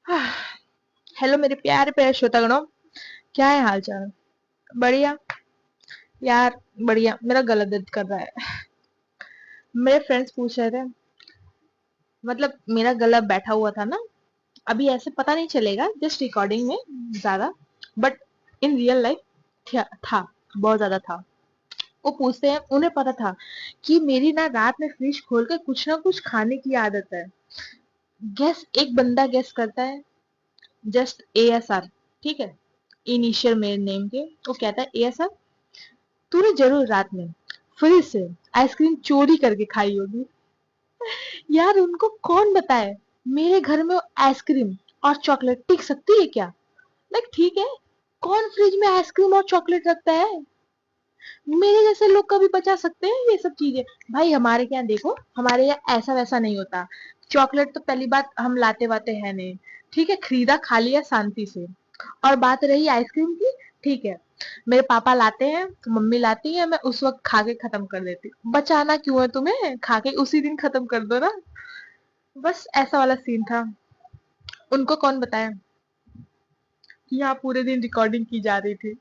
Hello मेरे प्यारे प्यारे श्रोतागणों, क्या है हाल चाल? बढ़िया यार, बढ़िया। मेरा गला दर्द कर रहा है। मेरे फ्रेंड्स पूछ रहे थे, मतलब मेरा गला बैठा हुआ था ना, अभी ऐसे पता नहीं चलेगा जस्ट रिकॉर्डिंग में ज्यादा, बट इन रियल लाइफ था, बहुत ज्यादा था। वो पूछते हैं, उन्हें पता था कि मेरी ना रात में फ्रिज खोल के कुछ ना कुछ खाने की आदत है। गेस, एक बंदा गेस करता है, जस्ट ASR, ठीक है, इनिशियल मेरे नेम के। वो कहता है, ASR, तूने जरूर रात में फ्रिज से आइसक्रीम चोरी करके खाई होगी। यार, उनको कौन बताए मेरे घर में आइसक्रीम और चॉकलेट टिक सकती है क्या? लाइक ठीक है, कौन फ्रिज में आइसक्रीम और चॉकलेट रखता है? मेरे जैसे लोग कभी बचा सकते हैं ये सब चीजें? भाई हमारे यहाँ देखो, हमारे यहाँ ऐसा वैसा नहीं होता। चॉकलेट तो पहली बात हम लाते वाते हैं नहीं, ठीक है, खरीदा खा लिया शांति से। और बात रही आइसक्रीम की, ठीक है, मेरे पापा लाते हैं, मम्मी लाती है, मैं उस वक्त खा के खत्म कर देती हूँ। बचाना क्यों है तुम्हें, खा के उसी दिन खत्म कर दो ना। बस ऐसा वाला सीन था। उनको कौन बताया कि यहाँ पूरे दिन रिकॉर्डिंग की जा रही थी।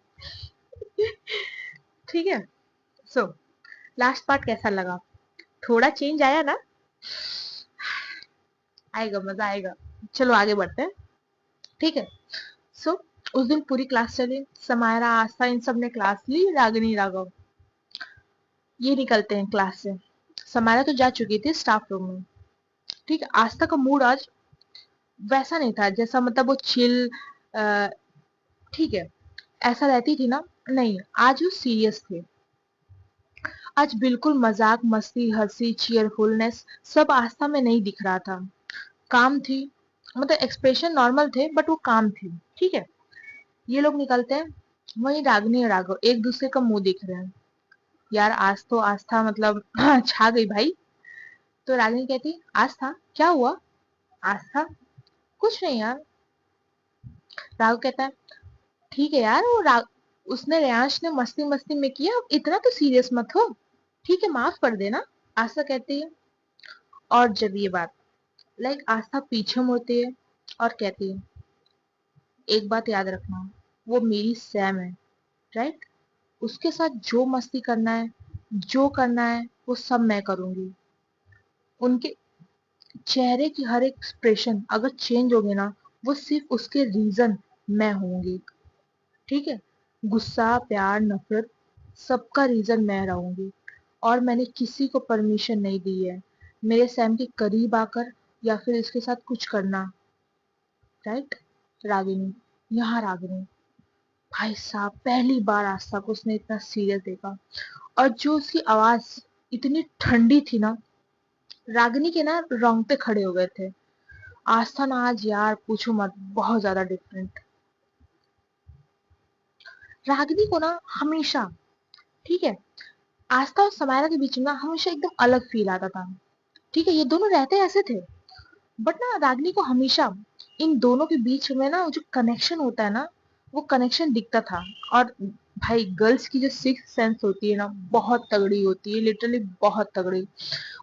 ठीक है। सो लास्ट पार्ट कैसा लगा? थोड़ा चेंज आया ना? आएगा, मजा आएगा। चलो आगे बढ़ते हैं। ठीक है। सो उस दिन पूरी क्लास चली, समायरा, आस्था, इन सब ने क्लास ली, रागिनी, राघव ये निकलते हैं क्लास से। समायरा तो जा चुकी थी स्टाफ रूम में। ठीक है, आस्था का मूड आज वैसा नहीं था जैसा, मतलब वो चिल, ठीक है, ऐसा रहती थी ना, नहीं, आज वो सीरियस थे। आज बिल्कुल मजाक मस्ती हंसी चीयरफुलनेस सब आस्था में नहीं दिख रहा था। काम थी, मतलब एक्सप्रेशन नॉर्मल थे बट वो काम थी। ठीक है। ये लोग निकलते हैं, वही रागनी और राघव एक दूसरे का मुंह दिख रहे हैं। यार आज तो आस्था मतलब छा गई भाई। तो रागिनी कहती, आस्था क्या हुआ? आस्था, कुछ नहीं यार। राघव कहता है, ठीक है यार, उसने, रेयांश ने मस्ती मस्ती में किया, इतना तो सीरियस मत हो। ठीक है, माफ कर देना। आस्था कहती है। और जब ये बात, लाइक आस्था पीछे मुड़ती है और कहती है, एक बात याद रखना, वो मेरी सैम है, राइट? उसके साथ जो मस्ती करना है, जो करना है, वो सब मैं करूंगी। उनके चेहरे की हर एक एक्सप्रेशन अगर चेंज होगी ना, वो सिर्फ उसके रीजन मैं होंगी। ठीक है। गुस्सा, प्यार, नफरत, सबका रीजन मैं रहूंगी। और मैंने किसी को परमिशन नहीं दी है मेरे सैम के करीब आकर या फिर इसके साथ कुछ करना। राइट? रागिनी, यहाँ रागिनी, भाई साहब पहली बार आस्था को उसने इतना सीरियस देखा। और जो उसकी आवाज इतनी ठंडी थी ना, रागिनी के ना रोंगटे खड़े हो गए थे। आस्था ना आज यार पूछो मत, बहुत ज्यादा डिफरेंट। रागिनी को ना हमेशा, ठीक है, आस्था और समायरा के बीच में ना हमेशा एकदम अलग फील आता था। ठीक है, ये दोनों रहते ऐसे थे, बट ना रागिनी को हमेशा इन दोनों के बीच में ना जो कनेक्शन होता है ना, वो कनेक्शन दिखता था। और भाई गर्ल्स की जो सिक्स सेंस होती है ना, बहुत तगड़ी होती है, लिटरली बहुत तगड़ी।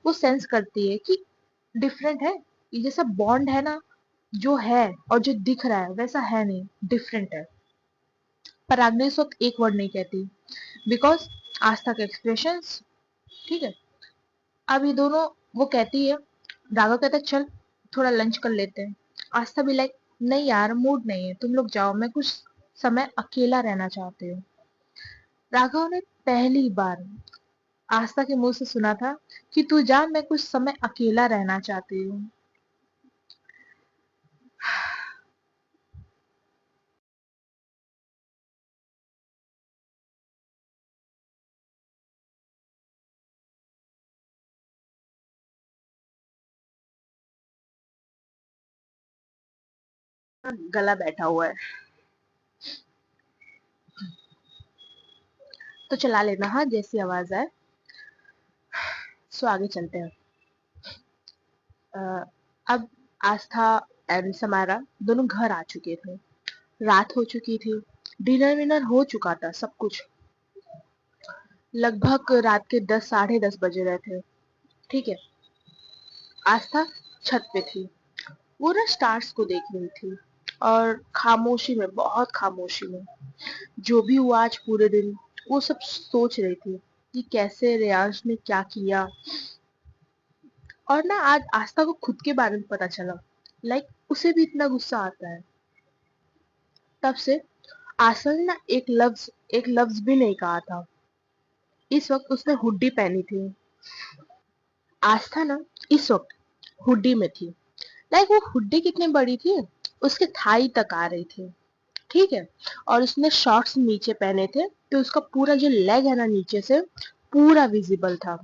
वो सेंस करती है कि डिफरेंट है, ये जैसा बॉन्ड है ना, जो है और जो दिख रहा है वैसा है नहीं, डिफरेंट है। पर रागिनी इस वक्त एक वर्ड नहीं कहती, बिकॉज आस्था के एक्सप्रेशंस। ठीक है। अब ये दोनों, वो कहती है, राघव कहता है, चल थोड़ा लंच कर लेते हैं। आस्था भी लाइक, नहीं यार मूड नहीं है, तुम लोग जाओ, मैं कुछ समय अकेला रहना चाहती हूँ। राघव ने पहली बार आस्था के मुंह से सुना था कि तू जा, मैं कुछ समय अकेला रहना चाहती हूँ। गला बैठा हुआ है, तो चला लेना हाँ, जैसी आवाज आए। सो आगे चलते हैं। अब आस्था एंड समारा दोनों घर आ चुके थे। रात हो चुकी थी, डिनर विनर हो चुका था, सब कुछ। लगभग रात के 10 साढ़े 10 बजे रहे थे। ठीक है। आस्था छत पे थी, वो ना स्टार्स को देख रही थी और खामोशी में, बहुत खामोशी में, जो भी हुआ आज पूरे दिन वो सब सोच रही थी कि कैसे रेयांश ने क्या किया। और ना आज आस्था को खुद के बारे में पता चला, लाइक उसे भी इतना गुस्सा आता है। तब से आस्था ने ना एक लफ्ज भी नहीं कहा था। इस वक्त उसने हुड्डी पहनी थी। आस्था ना इस वक्त हुड्डी में थी। लाइक वो हुड्डी कितनी बड़ी थी, उसके थाई तक आ रही थी। ठीक है। और उसने शॉर्ट्स नीचे पहने थे तो उसका पूरा जो लेग है ना नीचे से पूरा विजिबल था।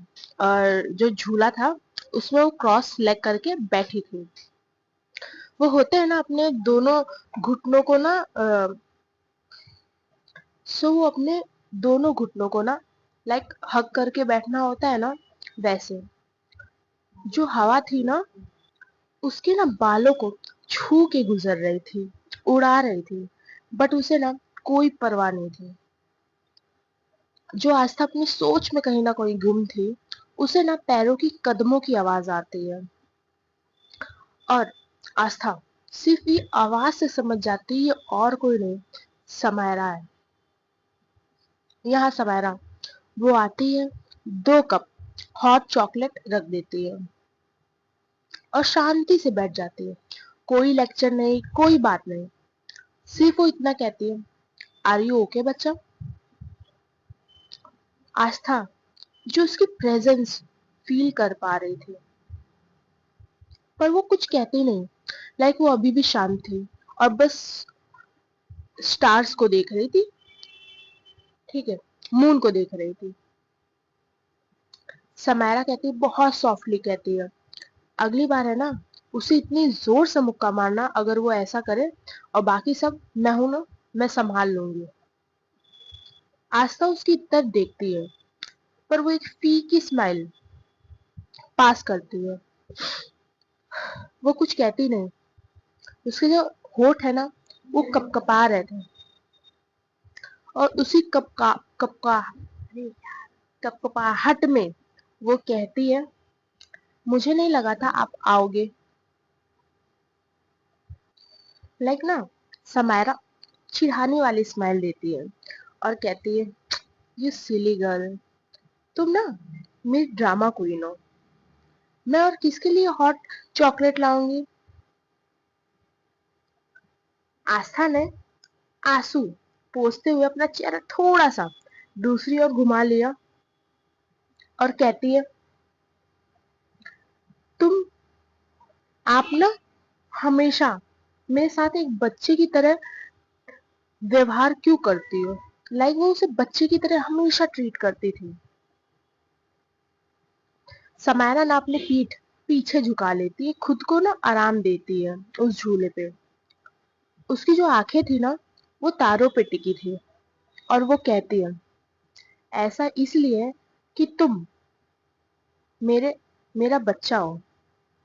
और जो झूला था उसमें वो क्रॉस लेग करके बैठी थी। वो होते हैं ना अपने दोनों घुटनों को ना वो अपने दोनों घुटनों को ना लाइक हग करके बैठना होता है ना, वैसे। जो हवा थी ना उसके ना बालों को छू के गुजर रही थी, उड़ा रही थी, बट उसे ना कोई परवाह नहीं थी। जो आस्था अपनी सोच में कहीं ना कहीं गुम थी, उसे ना पैरों की कदमों की आवाज आती है। और आस्था सिर्फ ये आवाज से समझ जाती है ये और कोई नहीं, समायरा है। यहाँ समायरा वो आती है, 2 कप हॉट चॉकलेट रख देती है और शांति से बैठ जाती है। कोई लेक्चर नहीं, कोई बात नहीं, सिर्फ वो इतना कहती है, आर यू ओके बच्चा। आस्था जो उसकी प्रेजेंस फील कर पा रही थी, पर वो कुछ कहती नहीं। लाइक वो अभी भी शांत थी और बस स्टार्स को देख रही थी। ठीक है। मून को देख रही थी। समायरा कहती है, बहुत सॉफ्टली कहती है, अगली बार है ना उसे इतनी जोर से मुक्का मारना अगर वो ऐसा करे, और बाकी सब मैं हूं ना, मैं संभाल लूंगी। आस्था उसकी तरफ देखती है, पर वो एक फीकी स्माइल पास करती है। वो कुछ कहती नहीं। उसके जो होठ है ना वो कपकपा रहे थे। और उसी कपकपाहट में वो कहती है, मुझे नहीं लगा था आप आओगे। लाइक ना समायरा चिढ़ाने वाली स्माइल देती है और कहती है, यू सिली गर्ल, तुम ना मेरी ड्रामा क्वीन हो। मैं और किसके लिए हॉट चॉकलेट लाऊंगी। आस्था ने आंसू पोंछते हुए अपना चेहरा थोड़ा सा दूसरी ओर घुमा लिया और कहती है, तुम आप ना हमेशा मेरे साथ एक बच्चे की तरह व्यवहार क्यों करती हो। लाइक वो उसे बच्चे की तरह हमेशा ट्रीट करती थी। समायरा ना अपनी पीठ पीछे झुका लेती है, खुद को ना आराम देती है उस झूले पे। उसकी जो आंखें थी ना वो तारों पे टिकी थी और वो कहती है, ऐसा इसलिए कि तुम मेरे मेरा बच्चा हो।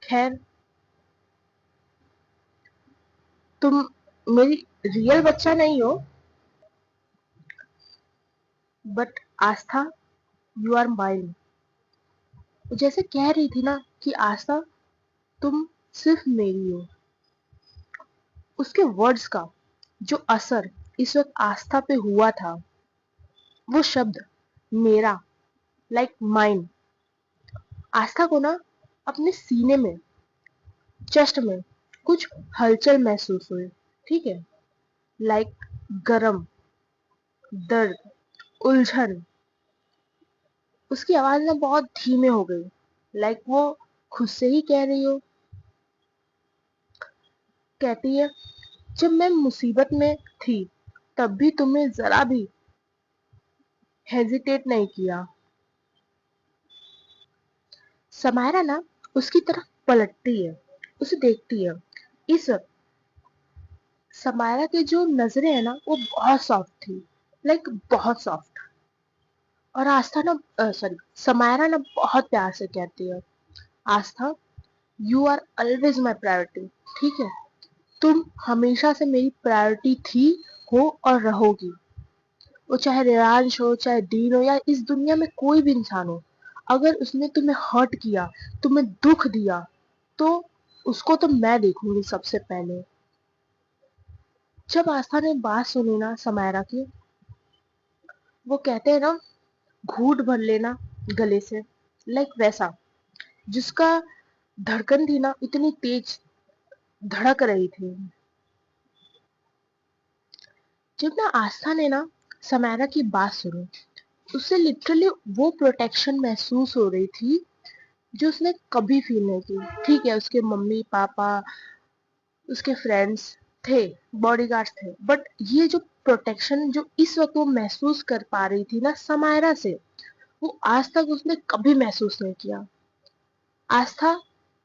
खैर, तुम मेरी रियल बच्चा नहीं हो, but Aastha you are mine. जैसे कह रही थी ना कि आस्था तुम सिर्फ मेरी हो। उसके वर्ड्स का जो असर इस वक्त आस्था पे हुआ था, वो शब्द मेरा, लाइक माइन, आस्था को ना अपने सीने में, चेस्ट में कुछ हलचल महसूस हुई। ठीक है। लाइक गरम, दर्द, उलझन। उसकी आवाज ना बहुत धीमे हो गई, लाइक वो खुद से ही कह रही हो। कहती है, जब मैं मुसीबत में थी तब भी तुमने जरा भी हेजिटेट नहीं किया। समायरा ना उसकी तरफ पलटती है, उसे देखती है। इस वक्त समायरा की जो नजरें है ना वो बहुत सॉफ्ट थी, लाइक बहुत सॉफ्ट। और आस्था ना, सॉरी, समायरा ना बहुत प्यार से कहती है, Aastha you are always my priority. ठीक है। तुम हमेशा से मेरी प्रायोरिटी थी, हो और रहोगी। वो चाहे रियांश हो, चाहे डीन हो, या इस दुनिया में कोई भी इंसान हो, अगर उसने तुम्हें हर्ट किया, तुम्हें दुख दिया, तो उसको तो मैं देखूंगी सबसे पहले। जब आस्था ने बात सुनी ना समायरा की, वो कहते हैं ना, घूंट भर लेना गले से, लाइक वैसा, जिसका धड़कन थी ना इतनी तेज धड़क रही थी। जब ना आस्था ने ना समायरा की बात सुनी, उससे लिटरली वो प्रोटेक्शन महसूस हो रही थी जो उसने कभी फील नहीं की। ठीक है, उसके मम्मी पापा, उसके फ्रेंड्स थे, बॉडीगार्ड्स थे, बट ये जो प्रोटेक्शन जो इस वक्त वो महसूस कर पा रही थी ना समायरा से, वो आज तक उसने कभी महसूस नहीं किया। आस्था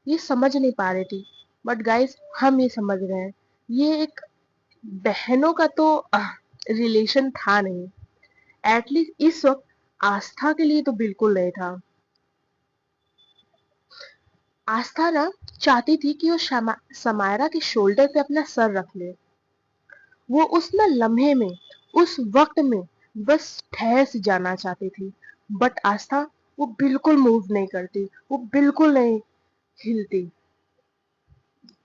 ये समझ नहीं पा रही थी, बट गाइस हम ये समझ रहे हैं। ये एक बहनों का तो रिलेशन था नहीं, एटलीस्ट इस वक्त आस्था के लिए तो बिल्कुल नहीं था। आस्था ना चाहती थी कि वो समायरा के शोल्डर पे अपना सर रख ले। वो उस ना लम्हे में, उस वक्त में बस ठहर सी जाना चाहती थी। बट आस्था वो बिल्कुल मूव नहीं करती, वो बिल्कुल नहीं हिलती।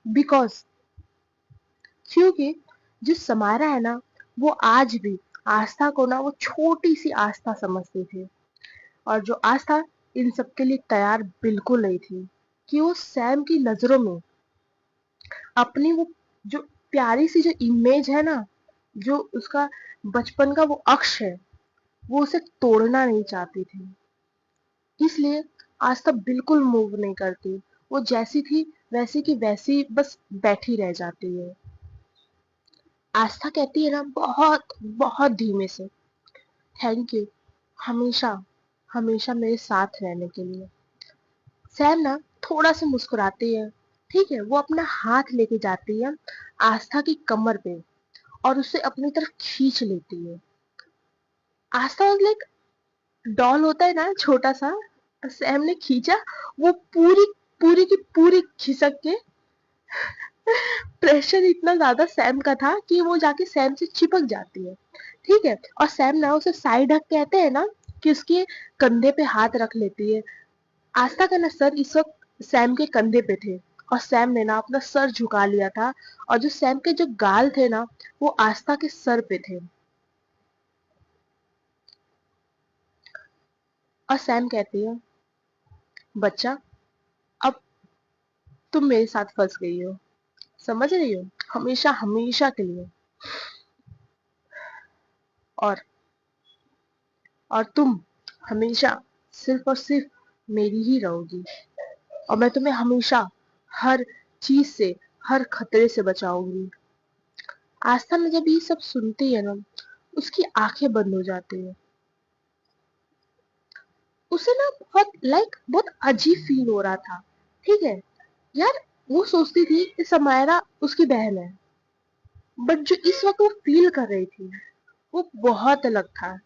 बिकॉज क्योंकि जो समायरा है ना, वो आज भी आस्था को ना वो छोटी सी आस्था समझती थी। और जो आस्था इन सब के लिए तैयार बिल्कुल नहीं थी कि वो सैम की नजरों में अपनी वो जो प्यारी सी जो इमेज है ना, जो उसका बचपन का वो अक्ष है, वो उसे तोड़ना नहीं चाहती थी। इसलिए आस्था बिल्कुल मूव नहीं करती, वो जैसी थी वैसी की वैसी बस बैठी रह जाती है। आस्था कहती है ना बहुत बहुत धीमे से, थैंक यू, हमेशा हमेशा मेरे साथ रहने के लिए। सैम ना थोड़ा सा मुस्कुराती है। ठीक है, वो अपना हाथ लेके जाती है आस्था की कमर पे और उसे अपनी तरफ खींच लेती है। आस्था लाइक डॉल होता है ना छोटा सा, सैम ने खींचा, वो पूरी पूरी की पूरी खिसक के, प्रेशर इतना ज्यादा सैम का था कि वो जाके सैम से चिपक जाती है। ठीक है, और सैम ना उसे साइड हक कहते हैं ना, कि उसके कंधे पे हाथ रख लेती है। आस्था का ना सर इस वक्त सैम के कंधे पे थे, और सैम ने ना अपना सर झुका लिया था, और जो सैम के जो गाल थे ना, वो आस्था के सर पे थे। और सैम कहती है, बच्चा, अब तुम मेरे साथ फंस गई हो, समझ रही हो, हमेशा हमेशा के लिए। और और तुम हमेशा सिर्फ और सिर्फ मेरी ही रहोगी, और मैं तुम्हें हमेशा हर चीज से, हर खतरे से बचाऊंगी। आस्था में जब ये सब सुनती है ना, उसकी आंखें बंद हो जाती है। उसे ना बहुत बहुत अजीब फील हो रहा था। ठीक है यार, वो सोचती थी कि समायरा उसकी बहन है, बट जो इस वक्त वो फील कर रही थी वो बहुत अलग था।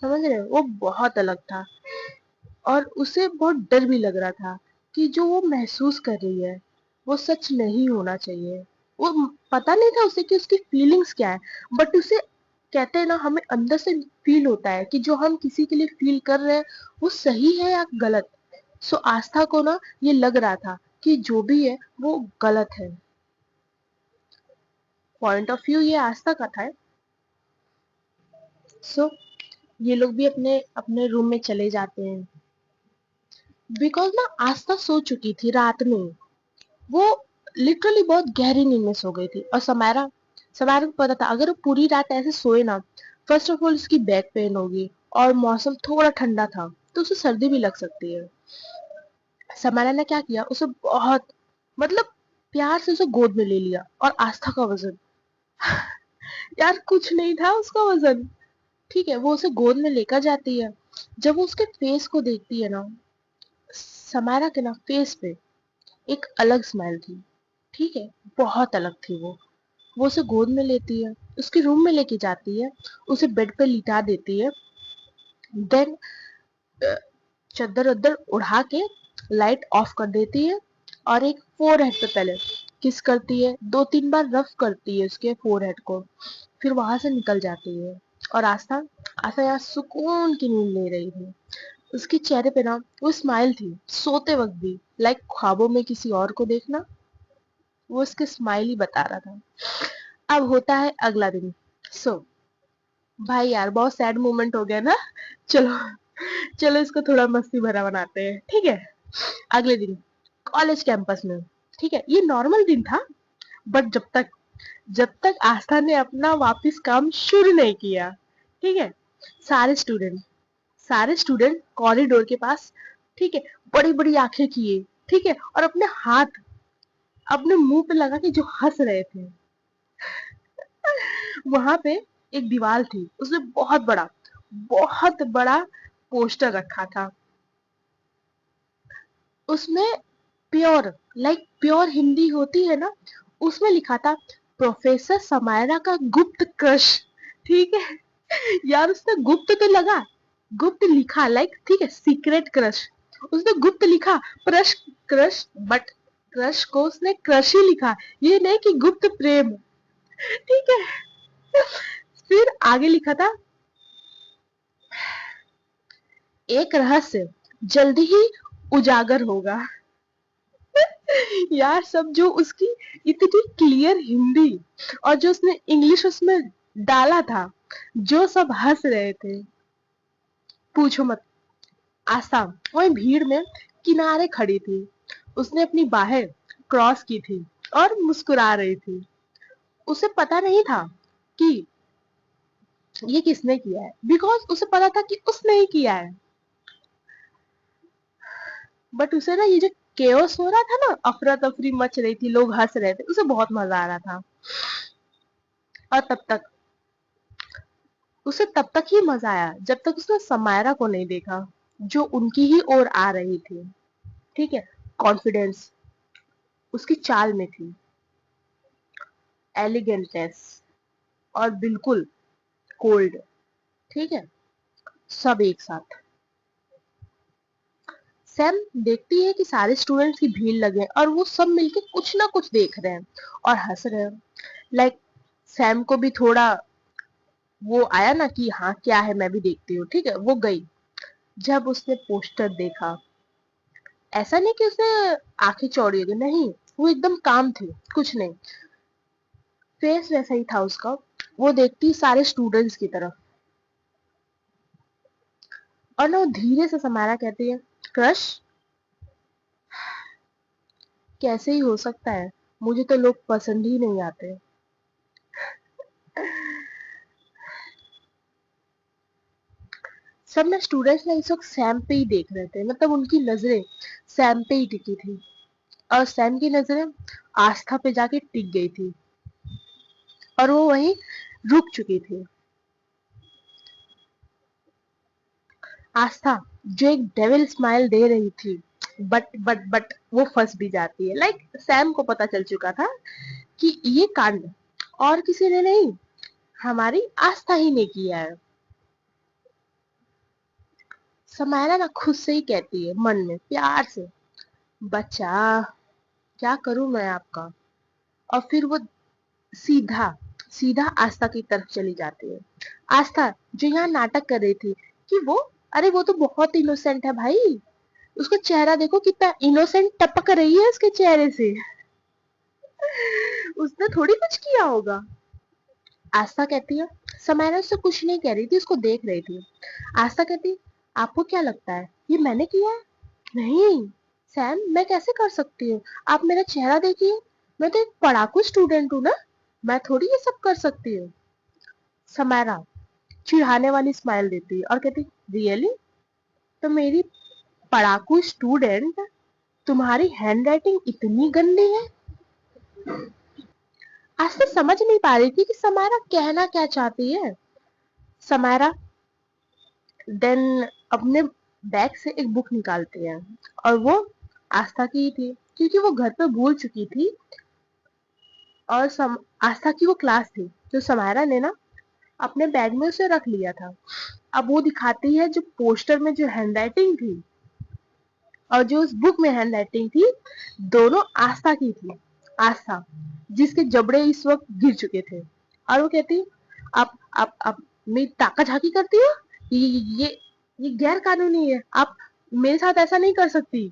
समझ रहे हो, वो बहुत अलग था। और उसे बहुत डर भी लग रहा था कि जो वो महसूस कर रही है वो सच नहीं होना चाहिए। वो पता नहीं था उसे कि उसकी फीलिंग्स क्या है, बट उसे कहते हैं ना, हमें अंदर से फील होता है कि जो हम किसी के लिए फील कर रहे हैं वो सही है या गलत। सो आस्था को ना ये लग रहा था कि जो भी है वो गलत है। पॉइंट ऑफ व्यू ये आस्था का था। सो ये लोग भी अपने अपने रूम में चले जाते हैं। बिकॉज ना आस्था सो चुकी थी रात में, वो लिटरली बहुत गहरी नींद में सो गई थी। और समायरा समायरा को पता था अगर वो पूरी रात ऐसे सोए ना, फर्स्ट ऑफ ऑल उसकी बैक पेन होगी, और मौसम थोड़ा ठंडा था तो उसे सर्दी भी लग सकती है। समायरा ने क्या किया, उसे बहुत मतलब प्यार से उसे गोद में ले लिया, और आस्था का वजन, यार कुछ नहीं था उसका वजन। ठीक है, वो उसे गोद में लेकर जाती है। जब वो उसके फेस को देखती है ना, समायरा के ना फेस पे एक अलग स्माइल थी। ठीक है, बहुत अलग थी वो उसे गोद में लेती है, उसके रूम में लेके जाती है, उसे बेड पे लिटा देती है, देन चद्दर उद्दर उड़ा के लाइट ऑफ कर देती है, और एक फोरहेड पे पहले किस करती है, 2-3 बार रफ करती है उसके फोरहेड को, फिर वहां से निकल जाती है। और आस्था आस्था यहाँ सुकून की नींद ले रही थी। उसके चेहरे पे ना वो स्माइल थी सोते वक्त भी, लाइक ख्वाबों में किसी और को देखना। वो उसके स्माइल ही बता रहा था। अब होता है अगला दिन। सो भाई यार बहुत सैड मोमेंट हो गया ना। चलो चलो इसको थोड़ा मस्ती भरा बनाते हैं, ठीक है। अगले दिन कॉलेज कैंपस में, ठीक है, ये नॉर्मल दिन था। बट जब तक आस्था ने अपना वापस काम शुरू नहीं किया, ठीक है, सारे स्टूडेंट सारे स्टूडेंट कॉरिडोर के पास, ठीक है, बड़ी बड़ी आंखें किए, ठीक है, और अपने हाथ अपने मुंह पे लगा के जो हंस रहे थे। वहां पे एक दीवार थी, उसमें बहुत बड़ा पोस्टर रखा था। उसमें प्योर हिंदी होती है ना, उसमें लिखा था प्रोफेसर समायरा का गुप्त क्रश, ठीक है। यार उसने गुप्त तो लगा, गुप्त लिखा, ठीक है, सीक्रेट क्रश। उसने गुप्त लिखा, क्रश क्रश, बट क्रश को उसने क्रश ही लिखा, ये नहीं कि गुप्त प्रेम, ठीक है। फिर आगे लिखा था एक रहस्य जल्दी ही उजागर होगा। यार सब जो उसकी इतनी क्लियर हिंदी और जो उसने इंग्लिश उसमें डाला था, जो सब हंस रहे थे, पूछो मत। आशा वही भीड़ में किनारे खड़ी थी, उसने अपनी बाहें क्रॉस की थी और मुस्कुरा रही थी। उसे पता नहीं था कि ये किसने किया है, बिकॉज उसे पता था कि उसने ही किया है। बट उसे ना ये जो केओस हो रहा था ना, अफरा तफरी मच रही थी, लोग हंस रहे थे, उसे बहुत मजा आ रहा था। और उसे तब तक ही मजा आया जब तक उसने समायरा को नहीं देखा, जो उनकी ही ओर आ रही थी, ठीक है। कॉन्फिडेंस उसकी चाल में थी, एलिगेंटनेस, और बिल्कुल कोल्ड, ठीक है, सब एक साथ। सैम देखती है कि सारे स्टूडेंट्स की भीड़ लगे और वो सब मिलके कुछ ना कुछ देख रहे हैं और हंस रहे हैं। लाइक सैम को भी थोड़ा वो आया ना कि हाँ क्या है, मैं भी देखती हूँ, ठीक है। वो गई, जब उसने पोस्टर देखा, ऐसा नहीं कि उसने आंखें चौड़ी हो गई, नहीं, वो एकदम काम थी, कुछ नहीं, फेस वैसा ही था उसका। वो देखती सारे स्टूडेंट्स की तरफ, और ना वो धीरे से समारा कहती है, क्रश कैसे ही हो सकता है, मुझे तो लोग पसंद ही नहीं आते। सब ना स्टूडेंट्स ना इस वक्त सैम पे ही देख रहे थे, मतलब उनकी नजरें सैम पे ही टिकी थी, और सैम की नजरें आस्था पे जाके टिक गई थी, और वो वहीं रुक चुकी थी। आस्था जो एक डेविल स्माइल दे रही थी, बट वो फंस भी जाती है। सैम को पता चल चुका था कि ये कांड और किसी ने नहीं, हमारी आस्था ही ने किया है। समायरा ना खुद से ही कहती है मन में प्यार से, बच्चा क्या करूं मैं आपका। और फिर वो सीधा सीधा आस्था की तरफ चली जाती है। आस्था जो यहाँ नाटक कर रही थी कि वो, अरे वो तो बहुत इनोसेंट है भाई, उसका चेहरा देखो कितना इनोसेंट टपक रही है उसके चेहरे से, उसने थोड़ी कुछ किया होगा। आस्था कहती है, समायरा उससे कुछ नहीं कह रही थी, उसको देख रही थी। आस्था कहती, आपको क्या लगता है ये मैंने किया है? नहीं सैम, मैं कैसे कर सकती हूँ, आप मेरा चेहरा देखिए, मैं तो एक पढ़ाकू स्टूडेंट हूँ ना, मैं थोड़ी ये सब कर सकती हूँ। समायरा चिढ़ाने वाली स्माइल देती है और कहती, रियली, तो मेरी पढ़ाकू स्टूडेंट तुम्हारी हैंडराइटिंग इतनी गंदी है? आज तो समझ नहीं पा रही थी कि समायरा कहना क्या चाहती है। समायरा देन अपने बैग से एक बुक निकालती है, और वो आस्था की ही थी, क्योंकि वो घर पे भूल चुकी थी। और आस्था की वो क्लास थी, तो समायरा ने ना अपने बैग में उसे रख लिया था। अब वो दिखाती है जो पोस्टर में जो हैंडराइटिंग थी और जो उस बुक में हैंडराइटिंग थी, दोनों आस्था की थी। आस्था जिसके जबड़े इस वक्त गिर चुके थे, और वो कहती, आप मेरी ताका झाकी करती हो, ये गैर कानूनी है, आप मेरे साथ ऐसा नहीं कर सकती।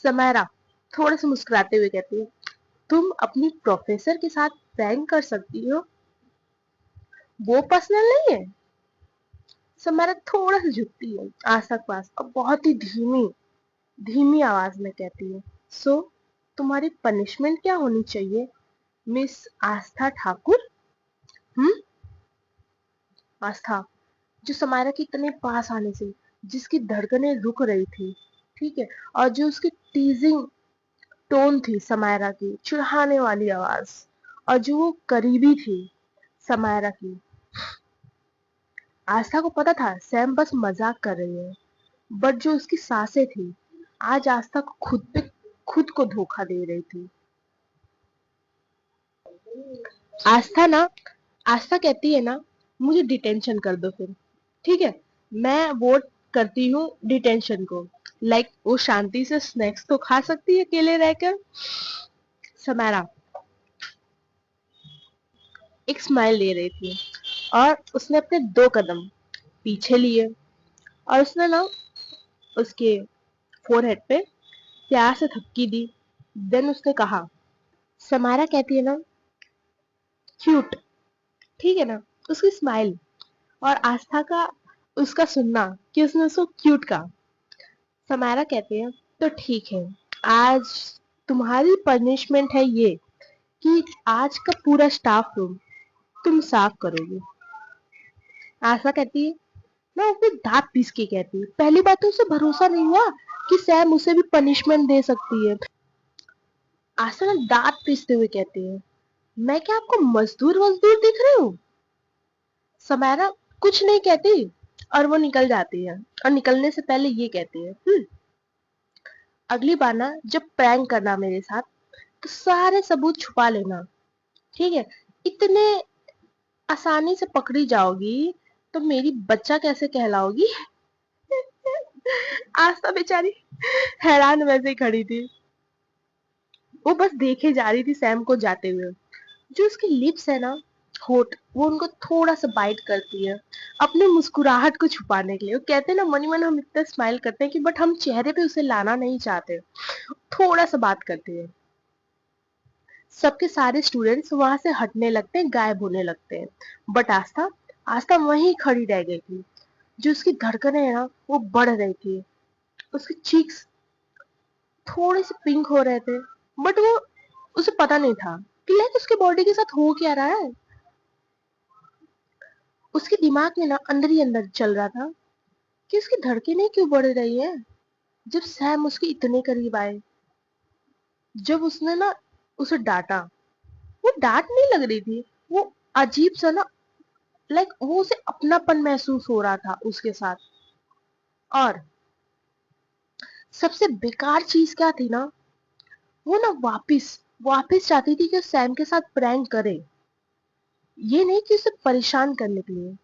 समायरा थोड़ा सा मुस्कुराते हुए कहती है, तुम अपनी प्रोफेसर के साथ प्रैंक कर सकती हो, वो पर्सनल नहीं है। समारा थोड़ा सा झुकती है आस्था के पास और बहुत ही धीमी धीमी आवाज में कहती है, सो तुम्हारी पनिशमेंट क्या होनी चाहिए मिस आस्था ठाकुर? हम्म? आस्था, जो समारा के इतने पास आने से जिसकी धड़कनें रुक रही थी, ठीक है, और जो उसकी टीजिंग टोन थी समायरा की, चिढ़ाने वाली आवाज, और जो वो करीबी थी समायरा की, आस्था को पता था सैम बस मजाक कर रही है, बट जो उसकी सांसें थी आज आस्था को खुद को धोखा दे रही थी। आस्था ना आस्था कहती है ना, मुझे डिटेंशन कर दो फिर, ठीक है, मैं वोट करती हूँ डिटेंशन को। लाइक वो शांति से स्नैक्स तो खा सकती है अकेले रहकर। समारा एक स्माइल दे रही थी और उसने अपने 2 कदम पीछे लिए और उसने ना उसके फोरहेड पे प्यार से थपकी दी। देन उसने कहा, समारा कहती है ना, क्यूट, ठीक है ना, उसकी स्माइल और आस्था का उसका सुनना कि उसने उसको क्यूट कहा। समारा कहती है, तो ठीक है, आज तुम्हारी पनिशमेंट है ये कि आज का पूरा स्टाफ रूम तुम साफ करोगे। आस्था कहती है, मैं अपने दांत पीस के कहती हूँ, पहली बात तो उसे भरोसा नहीं हुआ कि सैम उसे भी पनिशमेंट दे सकती है। आस्था ना दांत पीसते हुए कहती है, मैं क्या आपको मजदूर वजदूर दिख रही हूँ? समारा कुछ नहीं कहती और वो निकल जाती है और निकलने से पहले ये कहती है, अगली बार ना जब प्रैंक करना मेरे साथ तो सारे सबूत छुपा लेना, ठीक है, इतने आसानी से पकड़ी जाओगी तो मेरी बच्चा कैसे कहलाओगी? आस्था बेचारी हैरान वैसे ही खड़ी थी, वो बस देखे जा रही थी सैम को जाते हुए। जो उसकी लिप्स है ना, होठ, वो उनको थोड़ा सा बाइट करती है अपने मुस्कुराहट को छुपाने के लिए। वो कहते हैं ना, मन ही मन हम इतना स्माइल करते हैं कि बट हम चेहरे पे उसे लाना नहीं चाहते, थोड़ा सा बात करते हैं। सबके सारे स्टूडेंट्स वहां से हटने लगते हैं, गायब होने लगते हैं, बट आस्था आस्था वहीं खड़ी रह गई थी। जो उसकी धड़कनें है ना वो बढ़ रही थी, उसके चीक्स थोड़े से पिंक हो रहे थे, बट वो उसे पता नहीं था कि लाइक उसके बॉडी के साथ हो क्या रहा है। उसके दिमाग में ना अंदर ही अंदर चल रहा था कि उसकी धड़कनें क्यों बढ़ रही है जब सैम उसके इतने करीब आए। जब उसने ना उसे डांटा, वो डांट नहीं लग रही थी, वो अजीब सा ना, लाइक वो उसे अपनापन महसूस हो रहा था उसके साथ। और सबसे बेकार चीज क्या थी ना, वो ना वापिस वापिस चाहती थी कि सैम के साथ प्रैंक करे, ये नहीं कि उसे परेशान करने के लिए,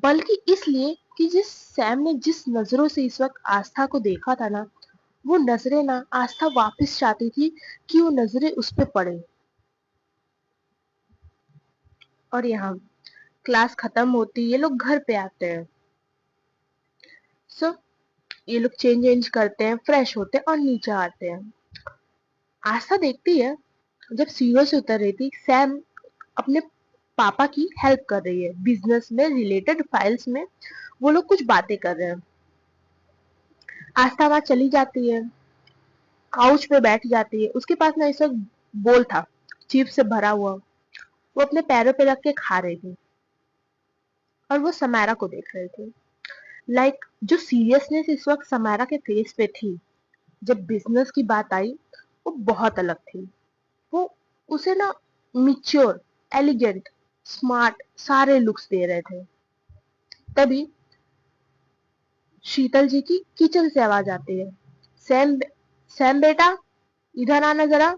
बल्कि इसलिए कि जिस सैम ने जिस नजरों से इस वक्त आस्था को देखा था ना, वो नजरें ना आस्था वापस चाहती थी कि वो नजरें उस पे पड़े। और यहाँ क्लास खत्म होती, ये लोग घर पे आते हैं। सो ये लोग चेंज वेंज करते हैं, फ्रेश होते हैं और नीचे आते हैं। आस्था देखती है जब सीढ़ियों से उतर रही थी सैम अपने पापा की हेल्प कर रही है, बिजनेस में रिलेटेड फाइल्स में वो लोग कुछ बातें कर रहे हैं। आस्था वहां चली जाती है, काउच पे बैठ जाती है, उसके पास ना इस वक्त बोल था चिप्स से भरा हुआ, वो अपने पैरों पे रख के खा रही थी और वो समारा को देख रही थी। लाइक जो सीरियसनेस इस वक्त समारा के फेस पे थी जब बिजनेस की बात आई, वो बहुत अलग थी। वो उसे ना मिच्योर, एलिगेंट, स्मार्ट सारे लुक्स दे रहे थे। तभी शीतल जी की किचन से आवाज आती है, सैम सैम बेटा, इधर आना जरा,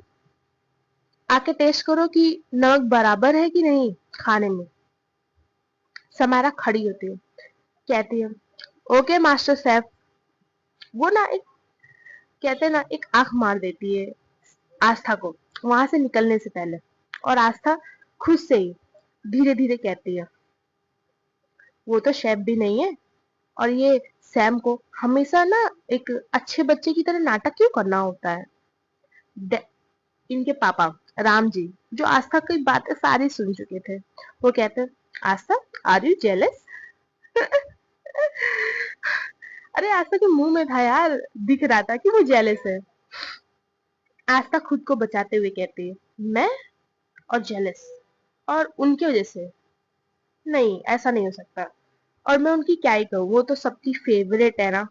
आके टेस्ट करो कि नमक बराबर है कि नहीं खाने में। समारा खड़ी होती है, कहती है, ओके मास्टर शेफ। वो ना एक, कहते हैं ना, एक आंख मार देती है आस्था को वहां से निकलने से पहले, और आस्था खुद से ही धीरे धीरे कहती है, वो तो शेफ भी नहीं है, और ये सैम को हमेशा ना एक अच्छे बच्चे की तरह नाटक क्यों करना होता है। डै- इनके पापा राम जी, जो आस्था की बातें सारी सुन चुके थे, वो कहते, आस्था, आर यू जेलस? अरे आस्था के मुंह में था यार, दिख रहा था कि वो जेलस है। आस्था खुद को बचाते हुए कहती है, मैं और जेलस, और उनकी वजह से नहीं, ऐसा नहीं हो सकता। और मैं उनकी क्या ही कहूँ, वो तो सबकी फेवरेट है ना।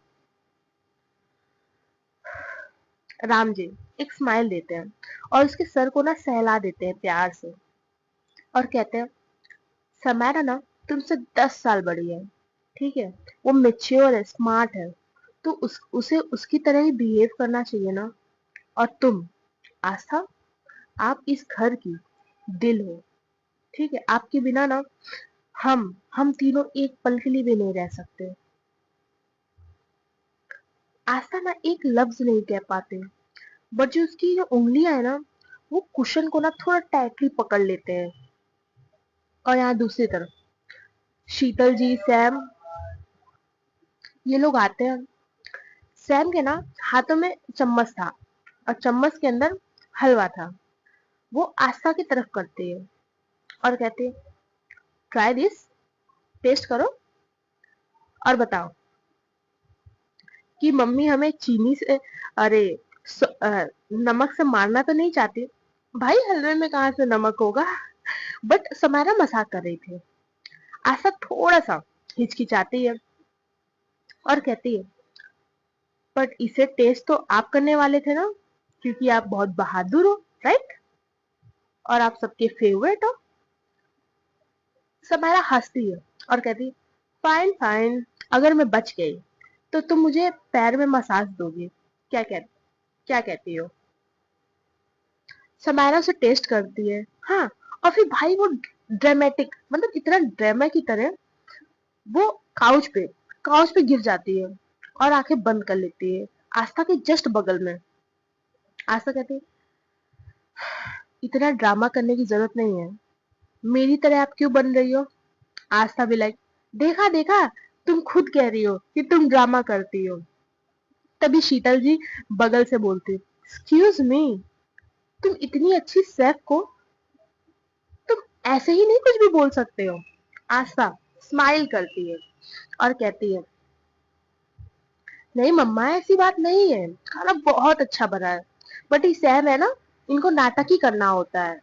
राम जी एक स्माइल देते हैं और उसके सर को ना सहला देते हैं प्यार से, और कहते हैं, समारा ना तुमसे 10 साल बड़ी है, ठीक है, वो मेच्योर है, स्मार्ट है, तो उसे उसकी तरह ही बिहेव करना चाहिए ना। और तुम आस्था, आप इस घर की दिल हो, ठीक है, आपके बिना ना हम तीनों एक पल के लिए भी नहीं रह सकते। आस्था ना एक लफ्ज नहीं कह पाते, बट जो उसकी जो उंगलियां है ना, वो कुशन को ना थोड़ा टाइटली पकड़ लेते हैं। और यहाँ दूसरी तरफ शीतल जी, सैम, ये लोग आते हैं। सैम के ना हाथों में चम्मच था, और चम्मच के अंदर हलवा था। वो आस्था की तरफ करते हैं और कहते हैं, ट्राई दिस, टेस्ट करो और बताओ कि मम्मी हमें चीनी से, अरे नमक से मारना तो नहीं चाहती। भाई हलवे में कहाँ से नमक होगा? बट समारा मजाक कर रही थी। आशा थोड़ा सा हिचकिचाती है और कहती है, बट इसे टेस्ट तो आप करने वाले थे ना, क्योंकि आप बहुत बहादुर हो, राइट, और आप सबके फेवरेट हो। समारा हंसती है और कहती है, फाइन फाइन, अगर मैं बच गई तो तुम मुझे पैर में मसाज दोगी, क्या कहती हो? समारा उसे टेस्ट करती है, हाँ, और फिर भाई वो ड्रामेटिक, मतलब इतना ड्रामा की तरह वो काउच पे काउच पे गिर जाती है और आंखें बंद कर लेती है, आस्था के जस्ट बगल में। आस्था कहती है, इतना ड्रामा करने की जरूरत नहीं है, मेरी तरह आप क्यों बन रही हो? आस्था भी लाइक, देखा देखा, तुम खुद कह रही हो कि तुम ड्रामा करती हो। तभी शीतल जी बगल से बोलती, एक्सक्यूज मी, तुम इतनी अच्छी शेफ को तुम ऐसे ही नहीं कुछ भी बोल सकते हो। आस्था स्माइल करती है और कहती है, नहीं मम्मा, ऐसी बात नहीं है, खाना बहुत अच्छा बना है, बट ये सैम है ना, इनको नाटक ही करना होता है।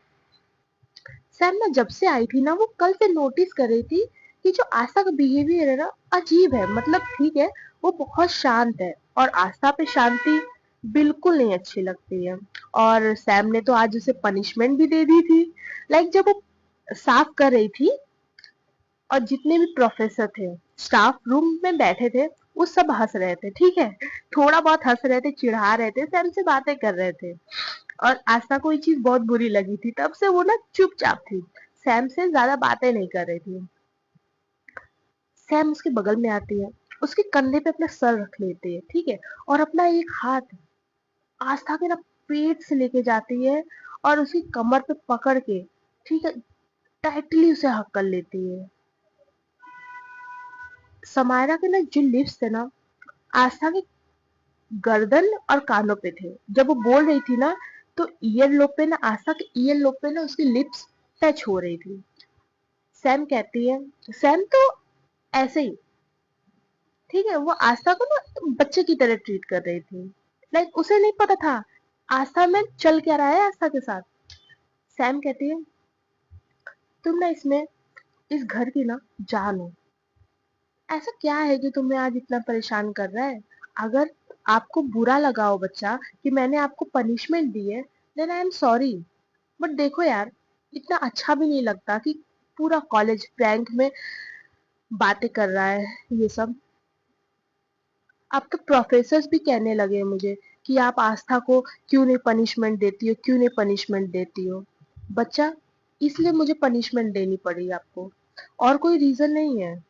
सैम ना जब से आई थी ना, वो कल से नोटिस कर रही थी कि जो आस्था का बिहेवियर है ना, अजीब है, मतलब ठीक है, वो बहुत शांत है, और आस्था पे शांति बिल्कुल नहीं अच्छी लगती है। और सैम ने तो आज उसे पनिशमेंट भी दे दी थी, लाइक जब वो साफ कर रही थी, और जितने भी प्रोफेसर थे स्टाफ रूम में बैठे थे, वो सब हंस रहे थे, ठीक है, थोड़ा बहुत हंस रहे थे, चिढ़ा रहे थे, सैम से बातें कर रहे थे। और आस्था को ये चीज बहुत बुरी लगी थी, तब से वो ना चुपचाप थी, सैम से ज्यादा बातें नहीं कर रही थी। सैम उसके बगल में आती है, उसके कंधे पे अपना सर रख लेती है, ठीक है, और अपना एक हाथ आस्था के ना पेट से लेके जाती है और उसकी कमर पे पकड़ के, ठीक है, टाइटली उसे हक कर लेती है। समायरा के ना जो लिप्स थे ना, आस्था के गर्दन और कानों पे थे। जब वो बोल रही थी ना, तो ईयर लोब पे ना, आस्था के ईयर लोब पे ना उसकी लिप्स टच हो रही थी। सैम कहती है, सैम तो ऐसे ही, ठीक है, वो आस्था को ना बच्चे की तरह ट्रीट कर रही थी, लाइक उसे नहीं पता था आस्था में चल क्या रहा है आस्था के साथ। सैम कहती है, तुम ना इसमें इस घर की ना जान हो, ऐसा क्या है जो तुम्हें आज इतना परेशान कर रहा है? अगर आपको बुरा लगा हो बच्चा कि मैंने आपको पनिशमेंट दी है, then I am sorry, but देखो यार, इतना अच्छा भी नहीं लगता कि पूरा कॉलेज प्रैंक में बातें कर रहा है ये सब। अब तो प्रोफेसर्स भी कहने लगे हैं मुझे कि आप आस्था को क्यों नहीं पनिशमेंट देती हो, क्यों नहीं पनिशमेंट देती हो। बच्चा, इसलिए मुझे पनिशमेंट देनी पड़ी आपको, और कोई रीजन नहीं है।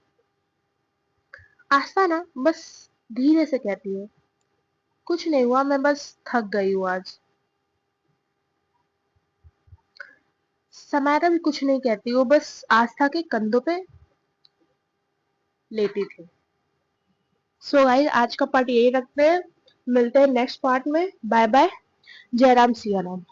आस्था ना बस धीरे से कहती है, कुछ नहीं हुआ, मैं बस थक गई हूँ आज। समायरा भी कुछ नहीं कहती, वो बस आस्था के कंधों पे लेटी थी। सो गाइस, आज का पार्ट यही रखते हैं, मिलते हैं नेक्स्ट पार्ट में, बाय बाय। जय राम सिया राम।